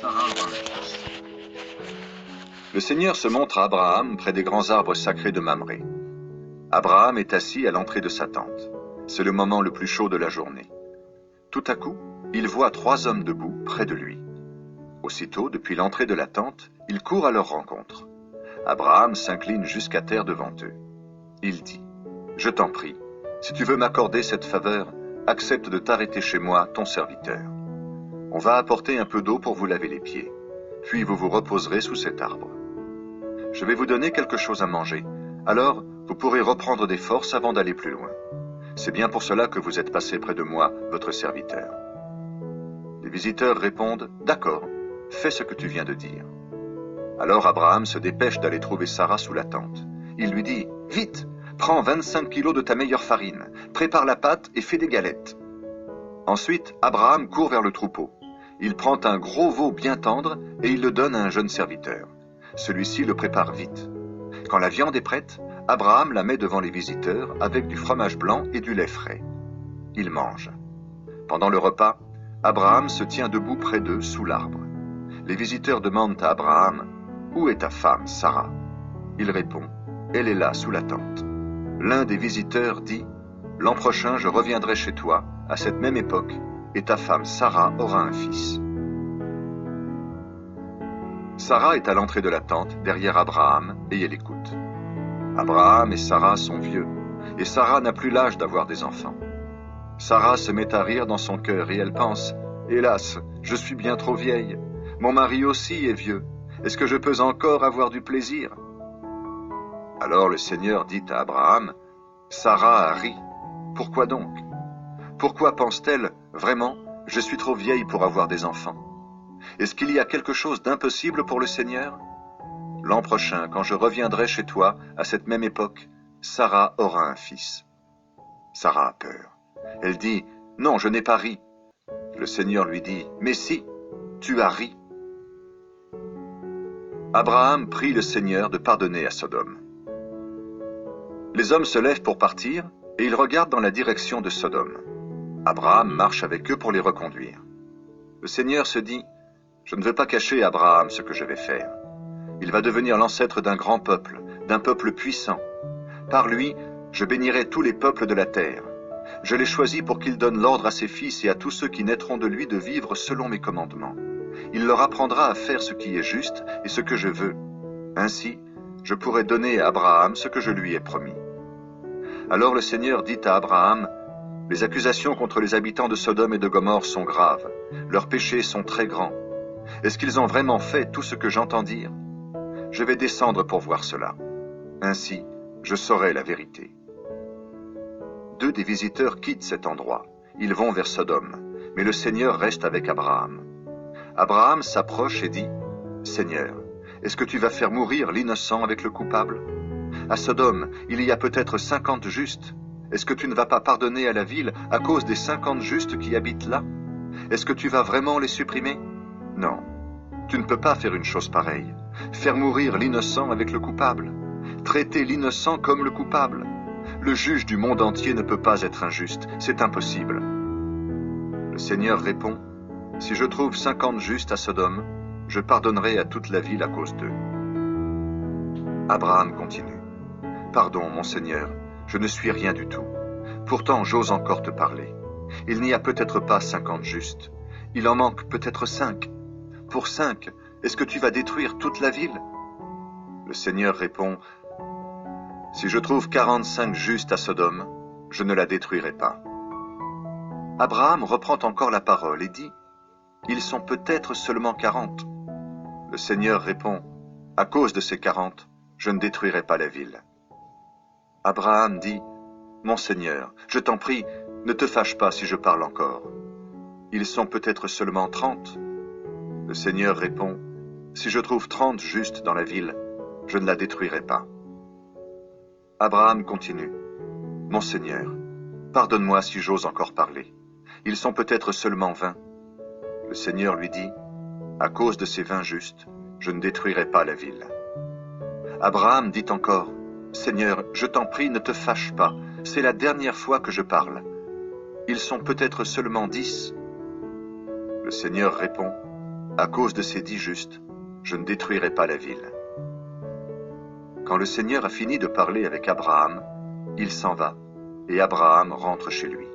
Sarah aura un fils. Le Seigneur se montre à Abraham près des grands arbres sacrés de Mamré. Abraham est assis à l'entrée de sa tente. C'est le moment le plus chaud de la journée. Tout à coup, il voit 3 hommes debout près de lui. Aussitôt, depuis l'entrée de la tente, il court à leur rencontre. Abraham s'incline jusqu'à terre devant eux. Il dit, « Je t'en prie, si tu veux m'accorder cette faveur, accepte de t'arrêter chez moi, ton serviteur. On va apporter un peu d'eau pour vous laver les pieds, puis vous vous reposerez sous cet arbre. Je vais vous donner quelque chose à manger, alors vous pourrez reprendre des forces avant d'aller plus loin. C'est bien pour cela que vous êtes passé près de moi, votre serviteur. » Les visiteurs répondent, « D'accord, fais ce que tu viens de dire. » Alors Abraham se dépêche d'aller trouver Sarah sous la tente. Il lui dit, « Vite, prends 25 kilos de ta meilleure farine, prépare la pâte et fais des galettes. » Ensuite, Abraham court vers le troupeau. Il prend un gros veau bien tendre et il le donne à un jeune serviteur. Celui-ci le prépare vite. Quand la viande est prête, Abraham la met devant les visiteurs avec du fromage blanc et du lait frais. Ils mangent. Pendant le repas, Abraham se tient debout près d'eux sous l'arbre. Les visiteurs demandent à Abraham, « Où est ta femme, Sarah ?» Il répond, « Elle est là, sous la tente. » L'un des visiteurs dit, « L'an prochain, je reviendrai chez toi, à cette même époque, et ta femme Sarah aura un fils. » Sarah est à l'entrée de la tente, derrière Abraham, et elle écoute. Abraham et Sarah sont vieux, et Sarah n'a plus l'âge d'avoir des enfants. Sarah se met à rire dans son cœur et elle pense, « Hélas, je suis bien trop vieille. Mon mari aussi est vieux. Est-ce que je peux encore avoir du plaisir ?» Alors le Seigneur dit à Abraham, « Sarah a ri. Pourquoi donc? Pourquoi pense-t-elle, vraiment, je suis trop vieille pour avoir des enfants? Est-ce qu'il y a quelque chose d'impossible pour le Seigneur? L'an prochain, quand je reviendrai chez toi, à cette même époque, Sarah aura un fils. » Sarah a peur. Elle dit, « Non, je n'ai pas ri. » Le Seigneur lui dit, « Mais si, tu as ri. » Abraham prie le Seigneur de pardonner à Sodome. Les hommes se lèvent pour partir et ils regardent dans la direction de Sodome. Abraham marche avec eux pour les reconduire. Le Seigneur se dit, « Je ne veux pas cacher à Abraham ce que je vais faire. Il va devenir l'ancêtre d'un grand peuple, d'un peuple puissant. Par lui, je bénirai tous les peuples de la terre. Je l'ai choisi pour qu'il donne l'ordre à ses fils et à tous ceux qui naîtront de lui de vivre selon mes commandements. Il leur apprendra à faire ce qui est juste et ce que je veux. Ainsi, je pourrai donner à Abraham ce que je lui ai promis. » Alors le Seigneur dit à Abraham, « Les accusations contre les habitants de Sodome et de Gomorrhe sont graves. Leurs péchés sont très grands. Est-ce qu'ils ont vraiment fait tout ce que j'entends dire? Je vais descendre pour voir cela. Ainsi, je saurai la vérité. » 2 des visiteurs quittent cet endroit. Ils vont vers Sodome, mais le Seigneur reste avec Abraham. Abraham s'approche et dit, « Seigneur, est-ce que tu vas faire mourir l'innocent avec le coupable? À Sodome, il y a peut-être 50 justes. Est-ce que tu ne vas pas pardonner à la ville à cause des 50 justes qui habitent là? Est-ce que tu vas vraiment les supprimer? Non, tu ne peux pas faire une chose pareille. Faire mourir l'innocent avec le coupable. Traiter l'innocent comme le coupable. Le juge du monde entier ne peut pas être injuste, c'est impossible. » Le Seigneur répond, « Si je trouve 50 justes à Sodome, je pardonnerai à toute la ville à cause d'eux. » Abraham continue, « Pardon, mon Seigneur, je ne suis rien du tout. Pourtant, j'ose encore te parler. Il n'y a peut-être pas 50 justes. Il en manque peut-être 5. Pour 5, est-ce que tu vas détruire toute la ville? » Le Seigneur répond, « Si je trouve 45 justes à Sodome, je ne la détruirai pas. » Abraham reprend encore la parole et dit, « Ils sont peut-être seulement 40. » Le Seigneur répond, « À cause de ces 40, je ne détruirai pas la ville. » Abraham dit, « Mon Seigneur, je t'en prie, ne te fâche pas si je parle encore. Ils sont peut-être seulement 30. » Le Seigneur répond, « Si je trouve 30 justes dans la ville, je ne la détruirai pas. » Abraham continue, « Mon Seigneur, pardonne-moi si j'ose encore parler. Ils sont peut-être seulement 20. » Le Seigneur lui dit, « À cause de ces 20 justes, je ne détruirai pas la ville. » Abraham dit encore, « Seigneur, je t'en prie, ne te fâche pas, c'est la dernière fois que je parle. Ils sont peut-être seulement 10. » Le Seigneur répond, « À cause de ces 10 justes, je ne détruirai pas la ville. » Quand le Seigneur a fini de parler avec Abraham, il s'en va, et Abraham rentre chez lui.